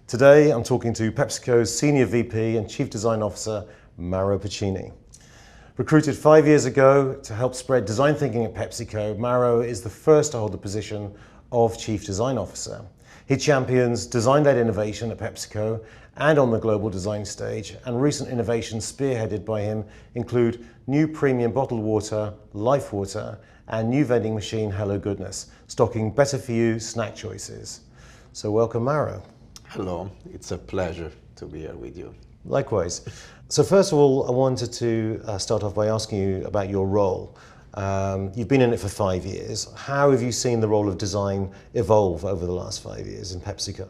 Today I'm talking to PepsiCo's Senior VP and Chief Design Officer, Mauro Porcini. Recruited 5 years ago to help spread design thinking at PepsiCo, Mauro is the first to hold the position of Chief Design Officer. He champions design-led innovation at PepsiCo and on the global design stage, and recent innovations spearheaded by him include new premium bottled water, Life Water, and new vending machine, Hello Goodness, stocking better for you snack choices. So welcome, Mauro. Hello, it's a pleasure to be here with you. Likewise. So first of all, I wanted to start off by asking you about your role. You've been in it for 5 years. How have you seen the role of design evolve over the last 5 years in PepsiCo?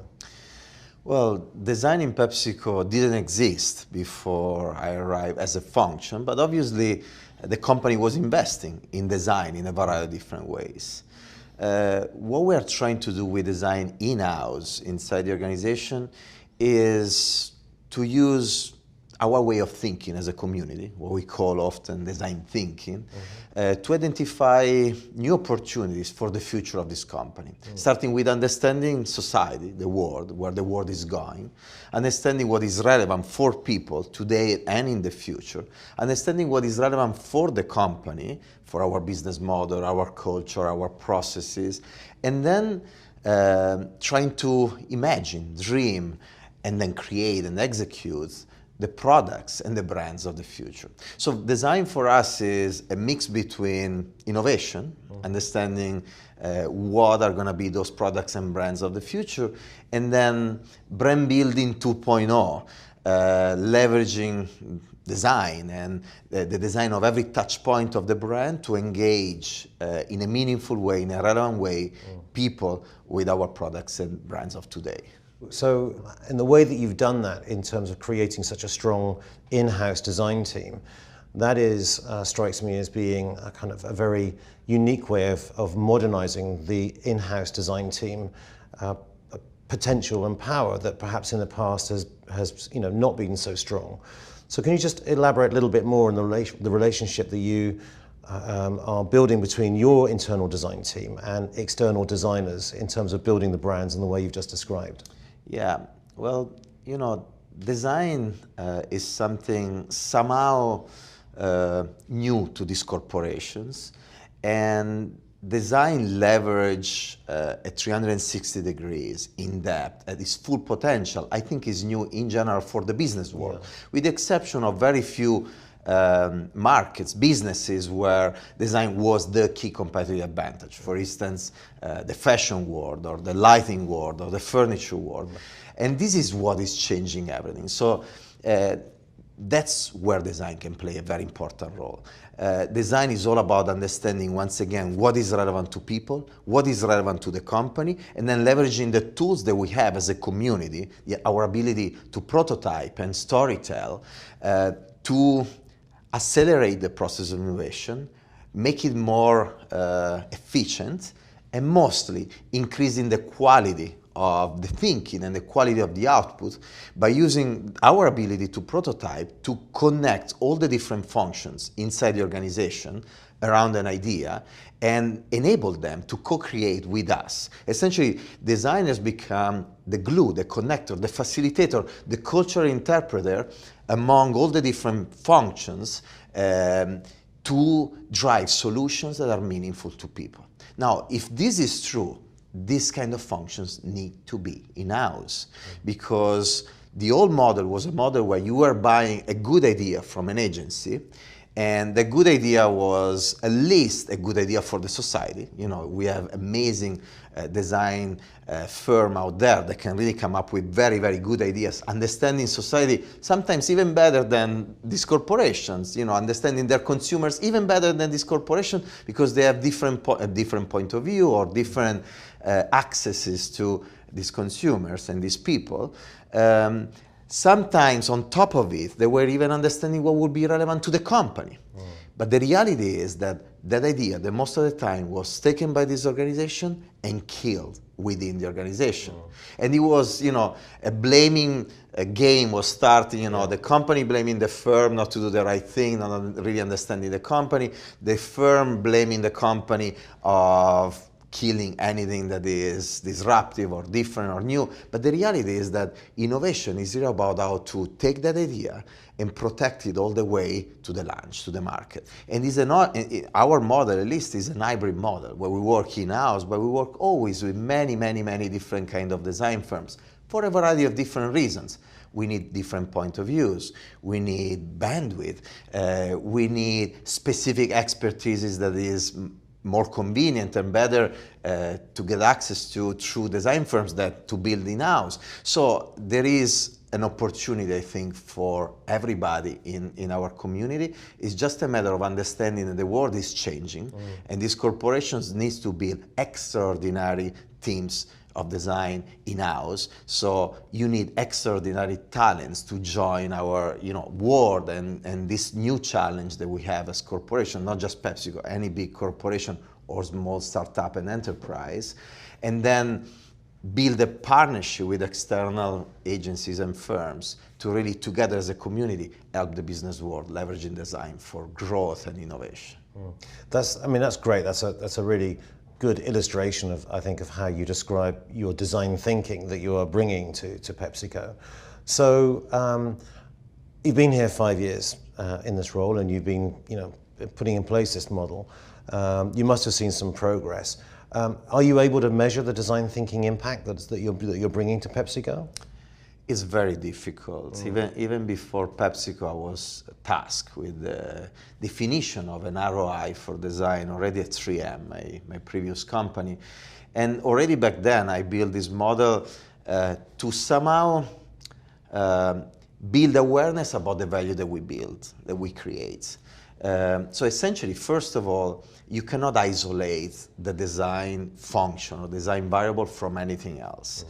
Well, design in PepsiCo didn't exist before I arrived as a function, but obviously the company was investing in design in a variety of different ways. What we are trying to do with design in-house inside the organization is to use our way of thinking as a community, what we call often design thinking, to identify new opportunities for the future of this company. Starting with understanding society, the world, where the world is going, understanding what is relevant for people today and in the future, understanding what is relevant for the company, for our business model, our culture, our processes, and then trying to imagine, dream, and then create and execute the products and the brands of the future. So design for us is a mix between innovation, understanding what are going to be those products and brands of the future, and then brand building 2.0, leveraging design and the design of every touch point of the brand to engage in a meaningful way, in a relevant way, people with our products and brands of today. So in the way that you've done that in terms of creating such a strong in-house design team, that is, strikes me as being a kind of a very unique way of modernizing the in-house design team potential and power that perhaps in the past has not been so strong. So can you just elaborate a little bit more on the relationship that you are building between your internal design team and external designers in terms of building the brands in the way you've just described? Yeah, well, design is something somehow new to these corporations, and design leverage at 360 degrees in depth at its full potential, I think is new in general for the business world, with the exception of very few markets, businesses where design was the key competitive advantage. For instance, the fashion world or the lighting world or the furniture world. And this is what is changing everything. So that's where design can play a very important role. Design is all about understanding, once again, what is relevant to people, what is relevant to the company, and then leveraging the tools that we have as a community, our ability to prototype and storytell, to accelerate the process of innovation, make it more efficient, and mostly increasing the quality of the thinking and the quality of the output by using our ability to prototype to connect all the different functions inside the organization around an idea and enable them to co-create with us. Essentially, design has become the glue, the connector, the facilitator, the cultural interpreter among all the different functions to drive solutions that are meaningful to people. Now, if this is true, these kind of functions need to be in-house, because the old model was a model where you were buying a good idea from an agency, and the good idea was at least a good idea for the society. We have amazing design firm out there that can really come up with very, very good ideas, understanding society sometimes even better than these corporations, understanding their consumers even better than these corporations, because they have a different point of view or different accesses to these consumers and these people. Sometimes on top of it, they were even understanding what would be relevant to the company. But the reality is that that idea, that most of the time, was taken by this organization and killed within the organization. And it was, a blaming game was starting, the company blaming the firm not to do the right thing, not really understanding the company, the firm blaming the company of killing anything that is disruptive or different or new. But the reality is that innovation is really about how to take that idea and protect it all the way to the launch, to the market. And our model, at least, is an hybrid model where we work in-house, but we work always with many, many, many different kind of design firms for a variety of different reasons. We need different point of views. We need bandwidth. We need specific expertise that is more convenient and better to get access to through design firms than to build in-house. So there is an opportunity, I think, for everybody in our community. It's just a matter of understanding that the world is changing, and these corporations need to build extraordinary teams of design in-house. So you need extraordinary talents to join our world and this new challenge that we have as corporations, not just PepsiCo, any big corporation or small startup and enterprise, and then build a partnership with external agencies and firms to really together as a community help the business world leveraging design for growth and innovation. That's great. That's a really good illustration of, I think, of how you describe your design thinking that you are bringing to PepsiCo. So you've been here 5 years in this role, and you've been putting in place this model. You must have seen some progress. Are you able to measure the design thinking impact that you're bringing to PepsiCo? It's very difficult. Even before PepsiCo, I was tasked with the definition of an ROI for design already at 3M, my previous company. And already back then, I built this model to somehow build awareness about the value that we build, that we create. So essentially, first of all, you cannot isolate the design function or design variable from anything else.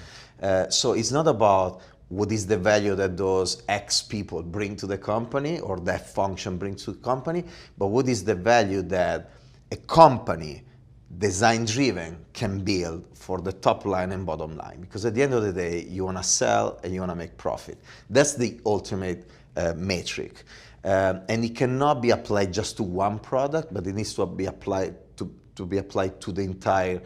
So it's not about what is the value that those X people bring to the company or that function brings to the company, but what is the value that a company design-driven can build for the top line and bottom line. Because at the end of the day, you want to sell and you want to make profit. That's the ultimate metric. And it cannot be applied just to one product, but it needs to be applied to the entire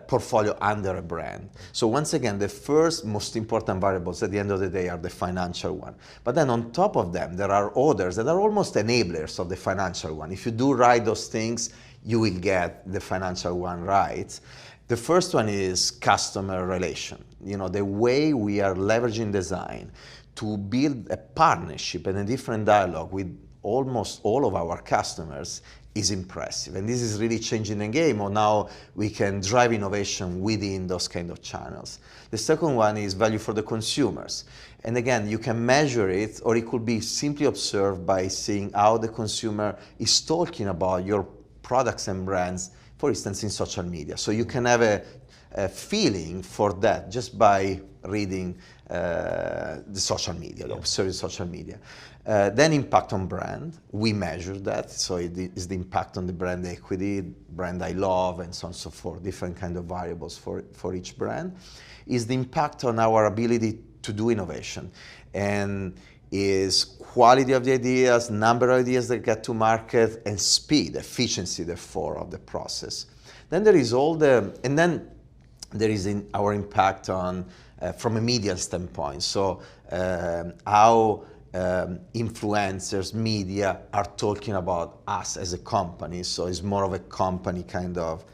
portfolio under a brand. So once again, the first most important variables at the end of the day are the financial one. But then on top of them, there are others that are almost enablers of the financial one. If you do right those things, you will get the financial one right. The first one is customer relation. The way we are leveraging design to build a partnership and a different dialogue with almost all of our customers is impressive. And this is really changing the game on how we can drive innovation within those kind of channels. The second one is value for the consumers. And again, you can measure it, or it could be simply observed by seeing how the consumer is talking about your products and brands, for instance, in social media. So you can have a feeling for that just by reading the social media, observing social media. Then impact on brand, we measure that. So it is the impact on the brand equity, brand I love, and so on and so forth, different kind of variables for each brand. Is the impact on our ability to do innovation. And is quality of the ideas, number of ideas that get to market, and speed, efficiency, therefore, of the process. Then there is there is our impact on, from a media standpoint. So how influencers, media are talking about us as a company. So it's more of a company kind of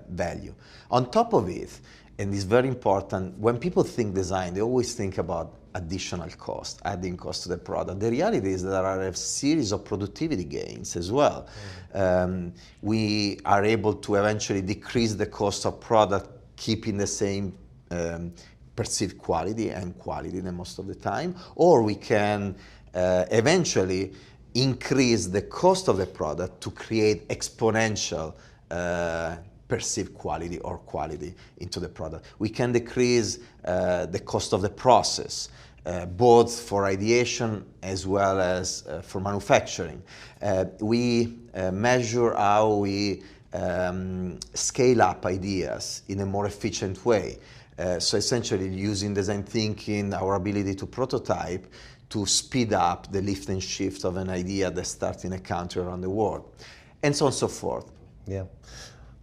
value. On top of it, and it's very important, when people think design, they always think about additional cost, adding cost to the product. The reality is that there are a series of productivity gains as well. We are able to eventually decrease the cost of product, keeping the same perceived quality and quality most of the time, or we can eventually increase the cost of the product to create exponential perceived quality or quality into the product. We can decrease the cost of the process, both for ideation as well as for manufacturing. We measure how we scale up ideas in a more efficient way. So essentially using design thinking, our ability to prototype, to speed up the lift and shift of an idea that starts in a country around the world, and so on and so forth. Yeah.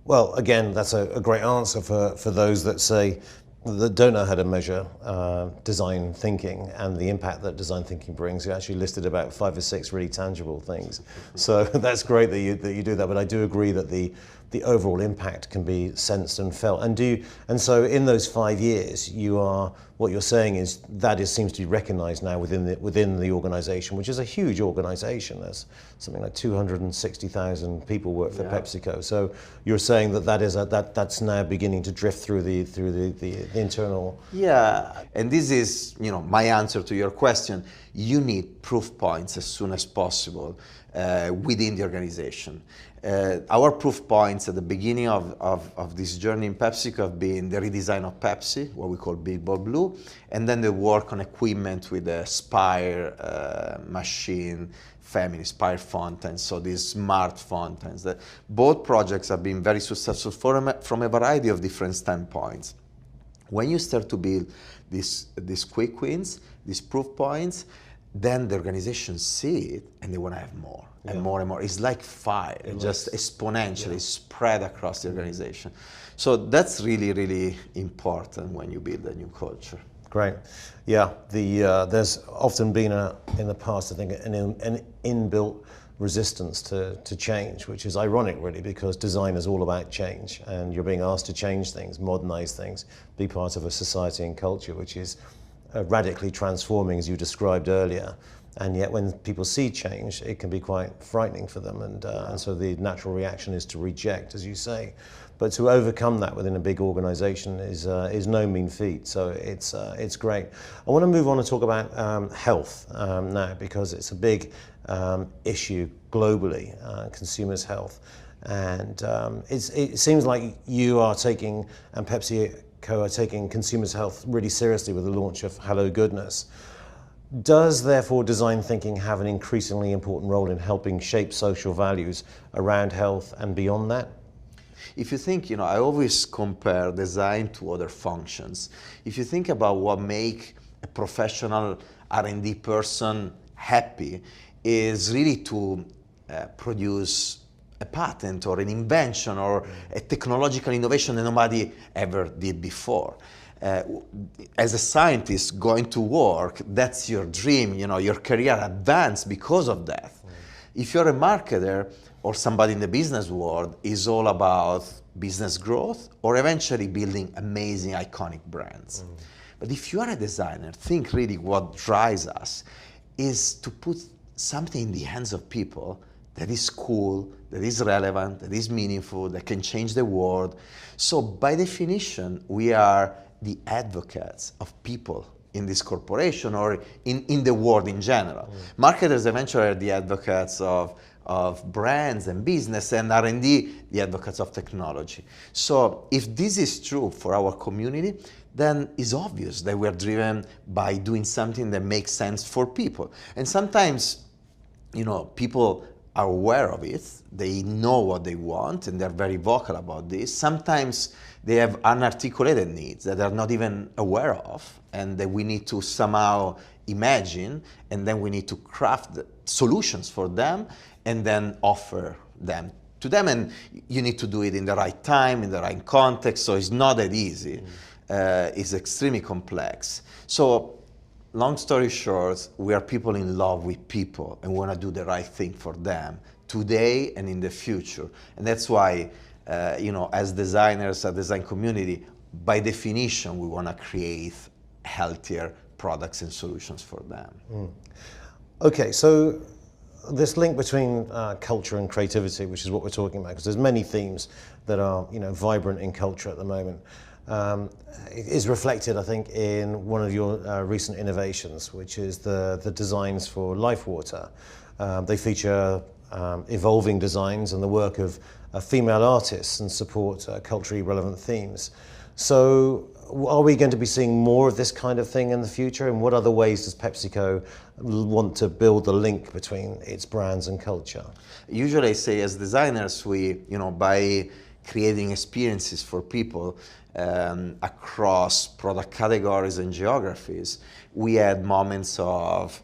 Well, again, that's a great answer for those that say, that don't know how to measure design thinking and the impact that design thinking brings. You actually listed about 5 or 6 really tangible things. So that's great that you do that. But I do agree that the overall impact can be sensed and felt. And so in those 5 years, what you're saying is that seems to be recognised now within the organisation, which is a huge organisation. There's something like 260,000 people work for PepsiCo. So you're saying that's now beginning to drift through the internal. Yeah, and this is my answer to your question. You need proof points as soon as possible within the organization. Our proof points at the beginning of this journey in PepsiCo have been the redesign of Pepsi, what we call Big Ball Blue, and then the work on equipment with the Spire machine family, Spire fountains, so these smart fountains. Both projects have been very successful from a variety of different standpoints. When you start to build these quick wins, these proof points, then the organization see it and they want to have more and more and more. It's like fire, just exponentially spread across the organization. So that's really, really important when you build a new culture. Great. Yeah, there's often been in the past, I think, an inbuilt resistance to change, which is ironic really, because design is all about change and you're being asked to change things, modernize things, be part of a society and culture which is radically transforming, as you described earlier. And yet when people see change, it can be quite frightening for them, and so the natural reaction is to reject, as you say. But to overcome that within a big organization is no mean feat, so it's great. I want to move on and talk about health now, because it's a big issue globally, consumers' health. And it seems like you are taking, and PepsiCo are taking consumers' health really seriously with the launch of Hello Goodness. Does, therefore, design thinking have an increasingly important role in helping shape social values around health and beyond that? If you think, I always compare design to other functions. If you think about what makes a professional R&D person happy, is really to produce a patent or an invention or a technological innovation that nobody ever did before. As a scientist going to work, that's your dream, your career advanced because of that. If you're a marketer or somebody in the business world, is all about business growth or eventually building amazing, iconic brands. But if you are a designer, think really what drives us is to put something in the hands of people that is cool, that is relevant, that is meaningful, that can change the world. So by definition, we are the advocates of people in this corporation or in the world in general. Marketers eventually are the advocates of brands and business, and R&D the advocates of technology. So if this is true for our community, then it's obvious that we're driven by doing something that makes sense for people. And sometimes, people are aware of it, they know what they want, and they're very vocal about this. Sometimes they have unarticulated needs that they're not even aware of, and that we need to somehow imagine, and then we need to craft solutions for them, and then offer them to them. And you need to do it in the right time, in the right context, so it's not that easy. It's extremely complex. So, long story short, we are people in love with people and want to do the right thing for them today and in the future. And that's why, as designers, a design community, by definition, we want to create healthier products and solutions for them. Okay, so this link between culture and creativity, which is what we're talking about, because there's many themes that are vibrant in culture at the moment. Is reflected, I think, in one of your recent innovations, which is the designs for Life Water. They feature evolving designs and the work of female artists and support culturally relevant themes. So are we going to be seeing more of this kind of thing in the future? And what other ways does PepsiCo want to build the link between its brands and culture? Usually I say as designers, we, by creating experiences for people across product categories and geographies, we add moments of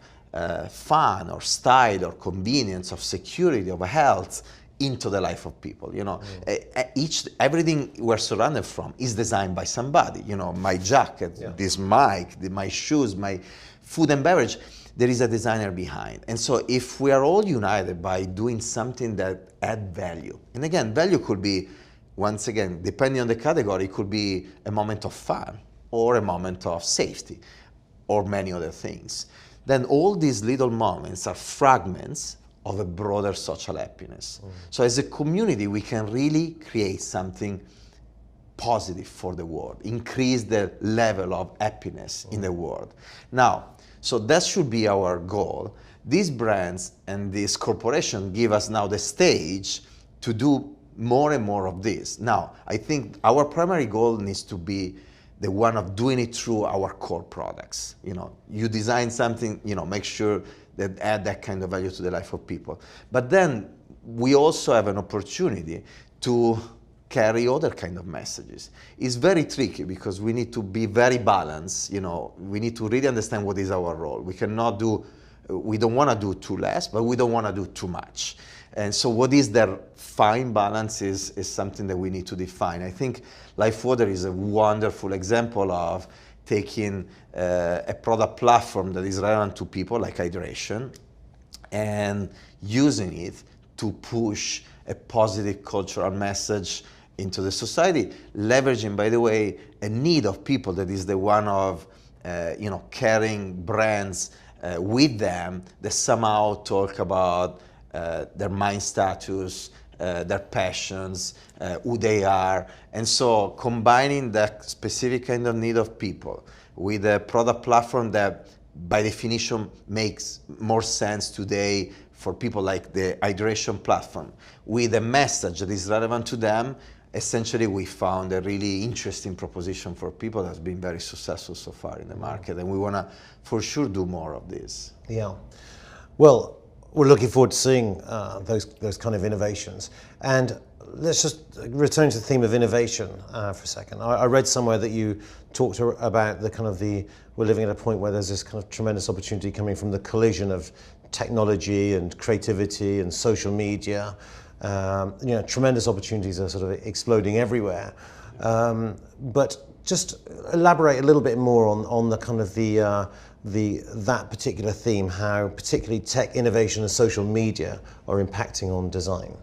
fun or style or convenience, of security, of health into the life of people. Everything we're surrounded from is designed by somebody. My jacket, this mic, my shoes, my food and beverage, there is a designer behind. And so if we are all united by doing something that add value, and again, value could be, once again, depending on the category, it could be a moment of fun or a moment of safety or many other things. Then all these little moments are fragments of a broader social happiness. So as a community, we can really create something positive for the world, increase the level of happiness in the world. Now, so that should be our goal. These brands and these corporations give us now the stage to do more and more of this. Now, I think our primary goal needs to be the one of doing it through our core products. You design something, make sure that add that kind of value to the life of people. But then we also have an opportunity to carry other kind of messages. It's very tricky because we need to be very balanced. We need to really understand what is our role. We don't want to do too less, but we don't want to do too much. And so what is their fine balance is something that we need to define. I think Life Water is a wonderful example of taking a product platform that is relevant to people like hydration and using it to push a positive cultural message into the society, leveraging, by the way, a need of people that is the one of carrying brands with them that somehow talk about their mind status, their passions, who they are. And so combining that specific kind of need of people with a product platform that by definition makes more sense today for people like the hydration platform, with a message that is relevant to them, essentially we found a really interesting proposition for people that's been very successful so far in the market. And we want to for sure do more of this. Yeah. Well, we're looking forward to seeing those kind of innovations. And let's just return to the theme of innovation for a second. I read somewhere that you talked about we're living at a point where there's this kind of tremendous opportunity coming from the collision of technology and creativity and social media. Tremendous opportunities are sort of exploding everywhere. But just elaborate a little bit more on the kind of that particular theme, how particularly tech innovation and social media are impacting on design.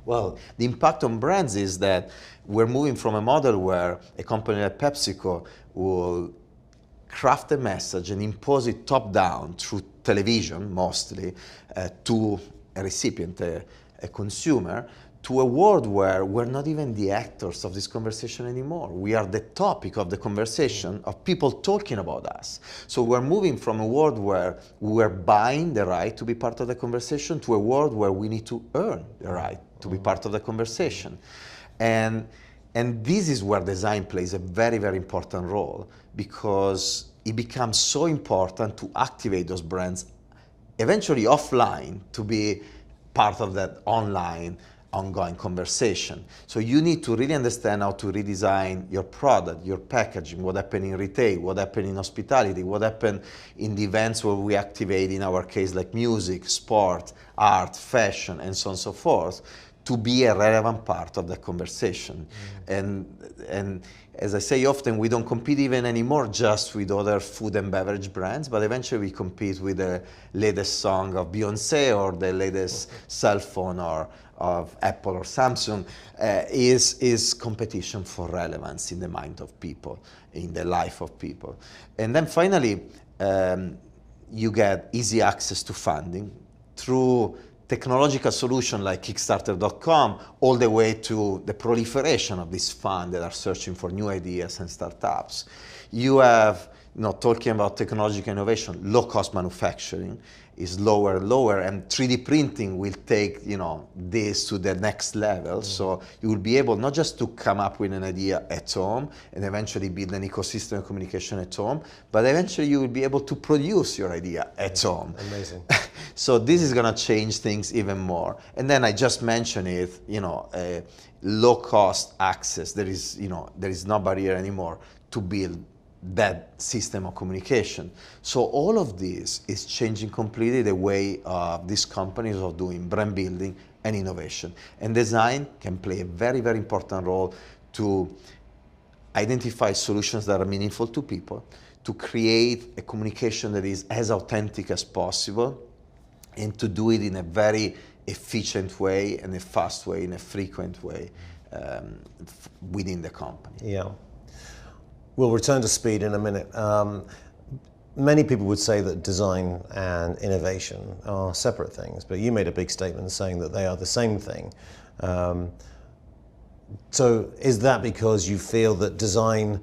Well, the impact on brands is that we're moving from a model where a company like PepsiCo will craft a message and impose it top-down through television, mostly, to a recipient, a consumer, to a world where we're not even the actors of this conversation anymore. We are the topic of the conversation of people talking about us. So we're moving from a world where we're buying the right to be part of the conversation to a world where we need to earn the right to be part of the conversation. And this is where design plays a very, very important role, because it becomes so important to activate those brands eventually offline to be part of that online ongoing conversation. So you need to really understand how to redesign your product, your packaging, what happened in retail, what happened in hospitality, what happened in the events where we activate, in our case, like music, sport, art, fashion, and so on and so forth, to be a relevant part of the conversation. And as I say often, we don't compete even anymore just with other food and beverage brands, but eventually we compete with the latest song of Beyonce or the latest cell phone or of Apple or Samsung. Is competition for relevance in the mind of people, in the life of people. And then finally, you get easy access to funding through technological solutions like Kickstarter.com, all the way to the proliferation of these funds that are searching for new ideas and startups. You have, talking about technological innovation, low-cost manufacturing is lower and lower, and 3D printing will take, this to the next level. So you will be able not just to come up with an idea at home and eventually build an ecosystem of communication at home, but eventually you will be able to produce your idea at home. Amazing. So this is going to change things even more. And then I just mentioned it, low-cost access. There is no barrier anymore to build bad system of communication. So all of this is changing completely the way these companies are doing brand building and innovation. And design can play a very, very important role to identify solutions that are meaningful to people, to create a communication that is as authentic as possible, and to do it in a very efficient way and a fast way, in a frequent way within the company. Yeah. We'll return to speed in a minute. Many people would say that design and innovation are separate things, but you made a big statement saying that they are the same thing. So is that because you feel that design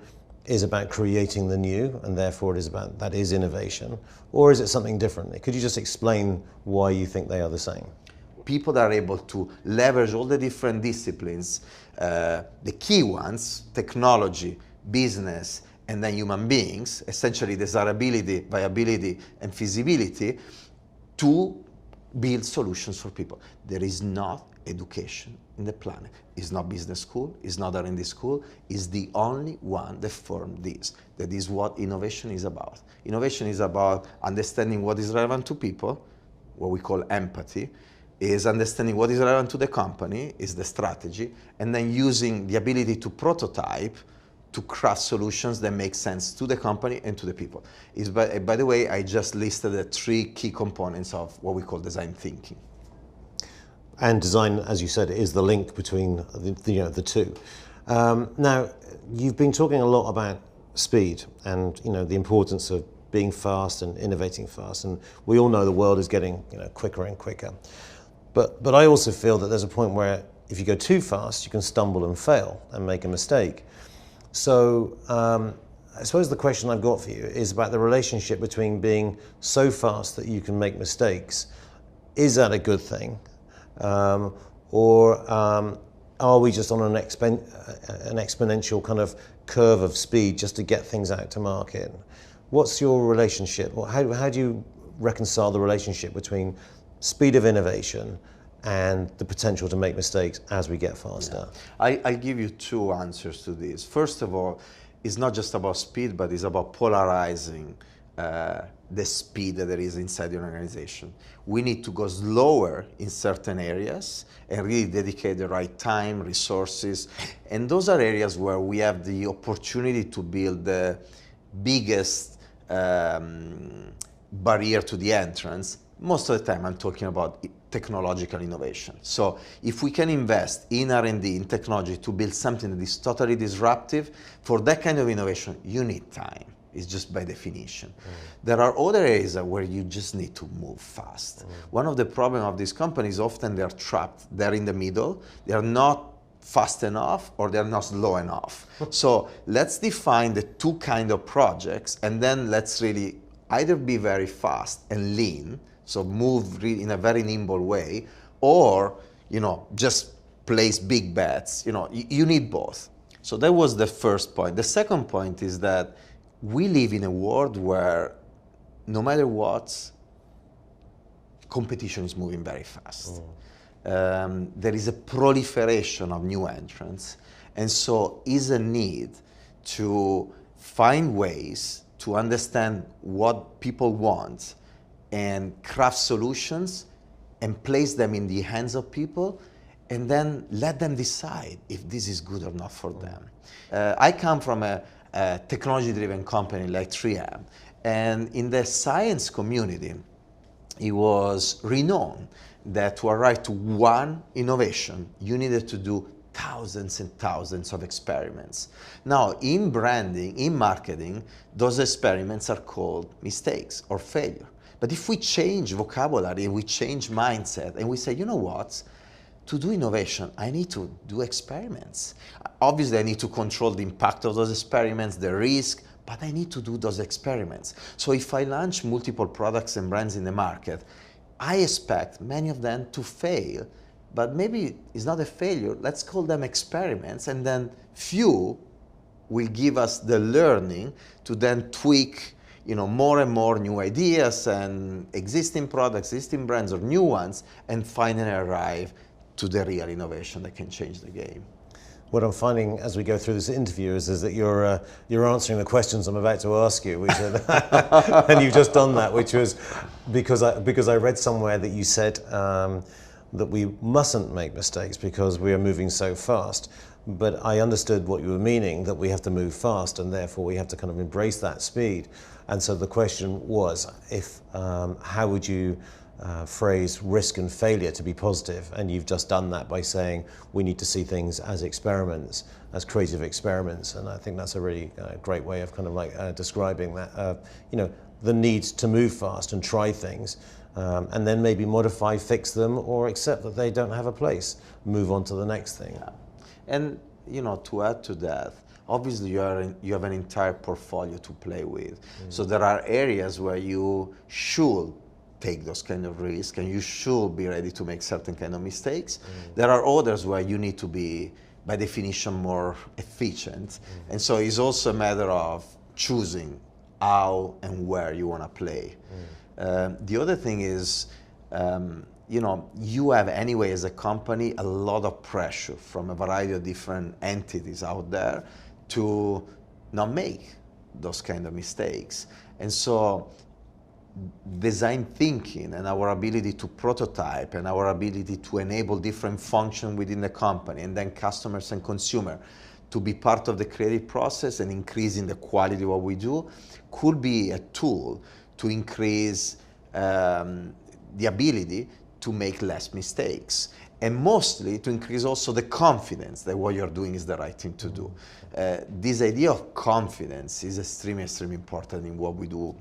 is about creating the new and therefore that is innovation, or is it something different? Could you just explain why you think they are the same? People that are able to leverage all the different disciplines, the key ones, technology, business, and then human beings, essentially desirability, viability, and feasibility, to build solutions for people. There is not education in the planet. It's not business school, it's not R&D school, it's the only one that formed this. That is what innovation is about. Innovation is about understanding what is relevant to people, what we call empathy, is understanding what is relevant to the company, is the strategy, and then using the ability to prototype to craft solutions that make sense to the company and to the people. By the way, I just listed the 3 key components of what we call design thinking. And design, as you said, is the link between the two. Now, you've been talking a lot about speed and the importance of being fast and innovating fast, and we all know the world is getting quicker and quicker. But I also feel that there's a point where if you go too fast, you can stumble and fail and make a mistake. So I suppose the question I've got for you is about the relationship between being so fast that you can make mistakes. Is that a good thing? Or are we just on an exponential kind of curve of speed just to get things out to market? What's your relationship? How do you reconcile the relationship between speed of innovation and the potential to make mistakes as we get faster? Yeah. I'll give you 2 answers to this. First of all, it's not just about speed, but it's about polarizing the speed that there is inside the organization. We need to go slower in certain areas and really dedicate the right time, resources. And those are areas where we have the opportunity to build the biggest barrier to the entrance. Most of the time I'm talking about technological innovation. So if we can invest in R&D, in technology, to build something that is totally disruptive, for that kind of innovation, you need time. It's just by definition. There are other areas where you just need to move fast. One of the problems of these companies, often they're trapped. They're in the middle. They're not fast enough or they're not slow enough. So let's define the 2 kind of projects, and then let's really either be very fast and lean, so move really in a very nimble way, or just place big bets. You need both. So that was the first point. The second point is that we live in a world where no matter what, competition is moving very fast. There is a proliferation of new entrants, and so is a need to find ways to understand what people want and craft solutions and place them in the hands of people, and then let them decide if this is good or not for them. I come from a technology-driven company like 3M, and in the science community, it was renowned that to arrive to one innovation, you needed to do thousands and thousands of experiments. Now, in branding, in marketing, those experiments are called mistakes or failure. But if we change vocabulary and we change mindset and we say, you know what, to do innovation, I need to do experiments. Obviously, I need to control the impact of those experiments, the risk, but I need to do those experiments. So if I launch multiple products and brands in the market, I expect many of them to fail, but maybe it's not a failure. Let's call them experiments, and then few will give us the learning to then tweak more and more new ideas and existing products, existing brands, or new ones, and finally arrive to the real innovation that can change the game. what I'm finding as we go through this interview is that you're answering the questions I'm about to ask you, which are, and you've just done that, which was because I read somewhere that you said that we mustn't make mistakes because we are moving so fast. But I understood what you were meaning, that we have to move fast and therefore we have to kind of embrace that speed. And so the question was, if how would you phrase risk and failure to be positive? And you've just done that by saying we need to see things as experiments, as creative experiments. And I think that's a really great way of kind of like describing that, you know, the need to move fast and try things. And then maybe modify, fix them, or accept that they don't have a place, move on to the next thing. Yeah. And you know, to add to that, obviously you have an entire portfolio to play with. So there are areas where you should take those kind of risks and you should be ready to make certain kind of mistakes. There are others where you need to be, by definition, more efficient. And so it's also a matter of choosing how and where you want to play. The other thing is, you know, you have anyway as a company a lot of pressure from a variety of different entities out there to not make those kind of mistakes. And so design thinking and our ability to prototype and our ability to enable different functions within the company and then customers and consumer to be part of the creative process and increasing the quality of what we do could be a tool to increase the ability to make less mistakes, and mostly to increase also the confidence that what you're doing is the right thing to do. This idea of confidence is extremely, extremely important in what we do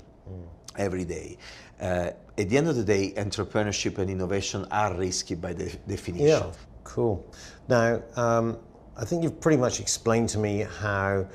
every day. At the end of the day, entrepreneurship and innovation are risky by definition. Yeah, cool. Now, I think you've pretty much explained to me how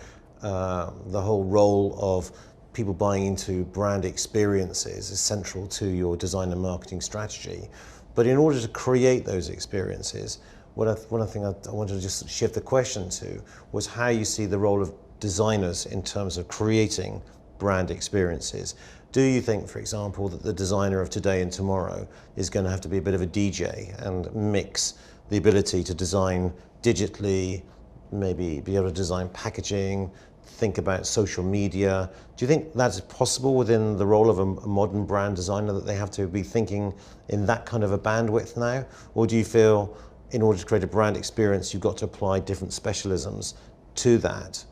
the whole role of people buying into brand experiences is central to your design and marketing strategy. But in order to create those experiences, one thing I wanted to just shift the question to was how you see the role of designers in terms of creating brand experiences. Do you think, for example, that the designer of today and tomorrow is going to have to be a bit of a DJ and mix the ability to design digitally, maybe be able to design packaging, think about social media? Do you think that's possible within the role of a modern brand designer, that they have to be thinking in that kind of a bandwidth now? Or do you feel in order to create a brand experience, you've got to apply different specialisms to that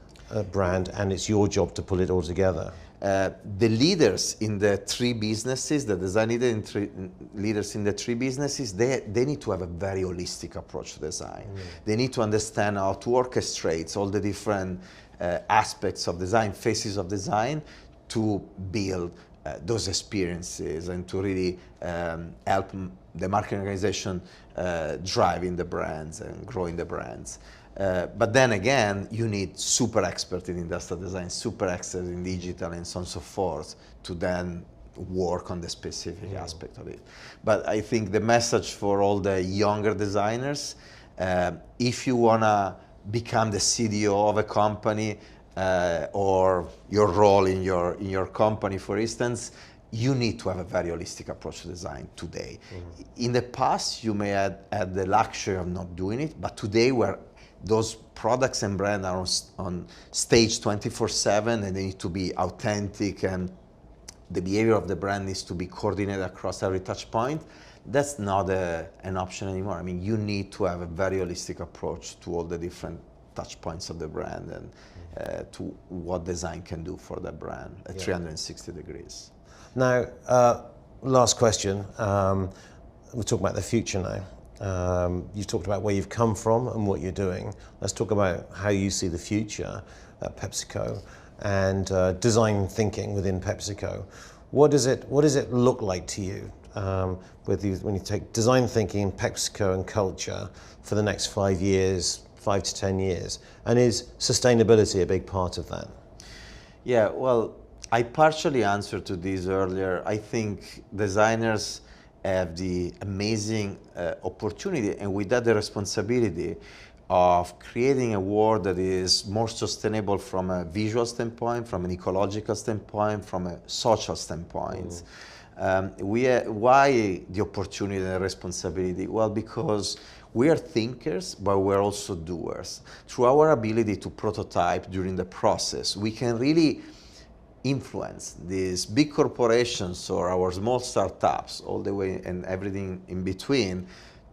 brand and it's your job to pull it all together? The leaders in the three businesses, the design leaders in the three businesses, they need to have a very holistic approach to design. They need to understand how to orchestrate all the different aspects of design, phases of design, to build those experiences and to really help the marketing organization driving the brands and growing the brands. But then again, you need super expert in industrial design, super expert in digital, and so on and so forth, to then work on the specific aspect of it. But I think the message for all the younger designers, if you want to become the CDO of a company or your role in your company, for instance, you need to have a very holistic approach to design today. In the past, you may have had the luxury of not doing it, but today where those products and brands are on stage 24/7 and they need to be authentic and the behavior of the brand needs to be coordinated across every touch point, that's not an option anymore. I mean, you need to have a very holistic approach to all the different touch points of the brand and to what design can do for the brand at 360 degrees. Now, last question. We'll talk about the future now. You've talked about where you've come from and what you're doing. Let's talk about how you see the future at PepsiCo and design thinking within PepsiCo. What does it look like to you when you take design thinking, PepsiCo and culture for the next 5 years, 5 to 10 years? And is sustainability a big part of that? Yeah, well, I partially answered to this earlier. I think designers have the amazing opportunity and with that the responsibility of creating a world that is more sustainable from a visual standpoint, from an ecological standpoint, from a social standpoint. Why the opportunity and the responsibility? Well, because We are thinkers, but we're also doers. Through our ability to prototype during the process, we can really influence these big corporations or our small startups, all the way and everything in between,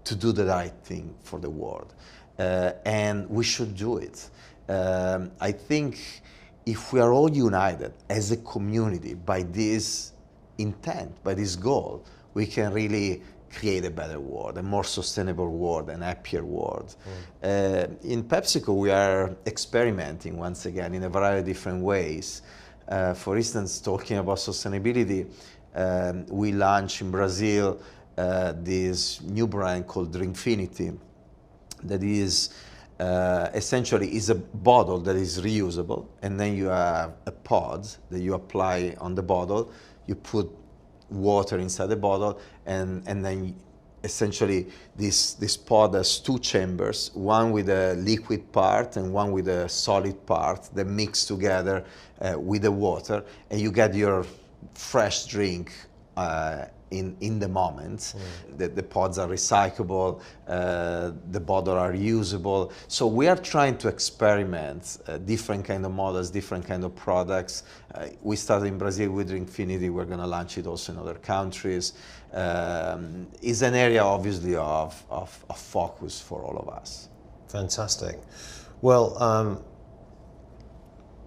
to do the right thing for the world. And we should do it. I think if we are all united as a community by this intent, by this goal, we can really create a better world, a more sustainable world, an happier world. In PepsiCo, we are experimenting once again in a variety of different ways. For instance, talking about sustainability, we launched in Brazil this new brand called Drinkfinity that is essentially is a bottle that is reusable, and then you have a pod that you apply on the bottle, you put water inside the bottle, and then essentially this pod has two chambers, one with a liquid part and one with a solid part that mix together with the water, and you get your fresh drink in the moment. The pods are recyclable, the bottles are usable. So we are trying to experiment different kind of models, different kind of products. We started in Brazil with Drinkfinity. We're going to launch it also in other countries. It's an area obviously of focus for all of us. Fantastic. Well,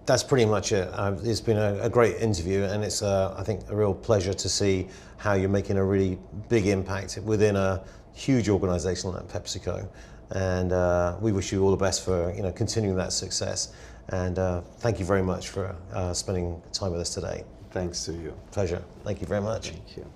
that's pretty much it. It's been a great interview, and it's, I think, a real pleasure to see how you're making a really big impact within a huge organization like PepsiCo. And we wish you all the best for continuing that success. And thank you very much for spending time with us today. Thanks to you. Pleasure. Thank you very much. Thank you.